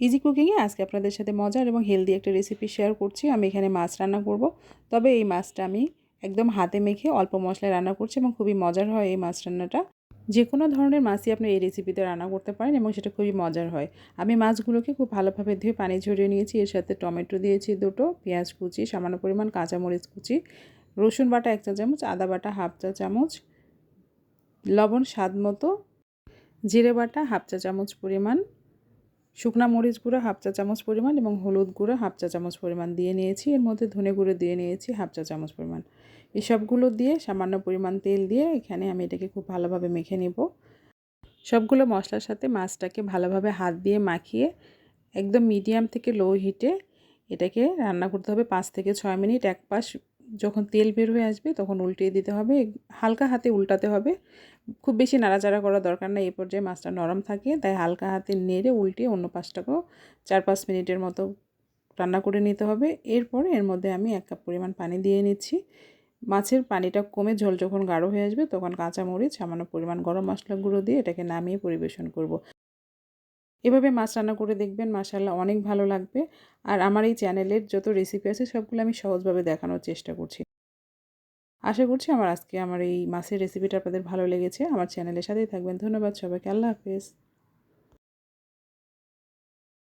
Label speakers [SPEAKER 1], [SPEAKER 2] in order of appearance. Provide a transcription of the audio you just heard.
[SPEAKER 1] Easy কুকিংয়ে আজকে আপনাদের সাথে মজার এবং হেলদি একটা রেসিপি শেয়ার করছি। আমি এখানে মাছ রান্না করব। তবে এই মাছটা আমি একদম হাতে মেখে অল্প মশলায় রান্না করছি এবং খুবই মজার হয় এই মাছ রান্নাটা। যে কোনো ধরনের মাছই আপনি এই রেসিপিতে রান্না করতে পারেন এবং সেটা খুবই মজার হয়। আমি মাছগুলোকে খুব ভালোভাবে ধুয়ে পানি ঝরিয়ে নিয়েছি। এর সাথে টমেটো দিয়েছি দুটো, পেঁয়াজ কুচি, সামান্য পরিমাণ কাঁচামরিচ কুচি, রসুন বাটা 1 চা চামচ, আদা বাটা 1/2 চা চামচ, লবণ স্বাদ মতো, জিরে বাটা 1/2 চা চামচ পরিমাণ, শুকনা মরিচ গুঁড়ো 1/2 চা চামচ পরিমাণ এবং হলুদ গুঁড়ো 1/2 চা চামচ পরিমাণ দিয়ে নিয়েছি। এর মধ্যে ধনে গুঁড়ো দিয়ে নিয়েছি 1/2 চা চামচ পরিমাণ। এই সবগুলো দিয়ে সামান্য পরিমাণ তেল দিয়ে এখানে আমি এটাকে খুব ভালোভাবে মেখে নেব। সবগুলো মশলার সাথে মাছটাকে ভালোভাবে হাত দিয়ে মাখিয়ে একদম মিডিয়াম থেকে লো হিটে এটাকে রান্না করতে হবে 5 থেকে 6 মিনিট। এক পাশ যখন তেল বের হয়ে আসবে তখন উল্টিয়ে দিতে হবে, হালকা হাতে উল্টাতে হবে। খুব বেশি নাড়াচাড়া করার দরকার নেই। এই পর্যায়ে মাছটা নরম থাকে, তাই হালকা হাতে নেড়ে উল্টিয়ে অন্য পাশটাকেও 4-5 মিনিটের মতো রান্না করে নিতে হবে। এরপরে এর মধ্যে আমি 1 কাপ পরিমাণ পানি দিয়ে নিচ্ছি। মাছের পানিটা কমে ঝোল যখন গাঢ় হয়ে আসবে তখন কাঁচামরিচ, সামান্য পরিমাণ গরম মশলা গুঁড়ো দিয়ে এটাকে নামিয়ে পরিবেশন করব। এভাবে মাছ রান্না করে দেখবেন, মাশাআল্লাহ অনেক ভালো লাগবে। আর আমার এই চ্যানেলের যত রেসিপি আছে সবগুলো আমি সহজভাবে দেখানোর চেষ্টা করছি। আশা করছি আমার এই মাছের রেসিপিটা আপনাদের ভালো লেগেছে। আমার চ্যানেলের সাথেই থাকবেন। ধন্যবাদ সবাইকে। আল্লাহ হাফেজ।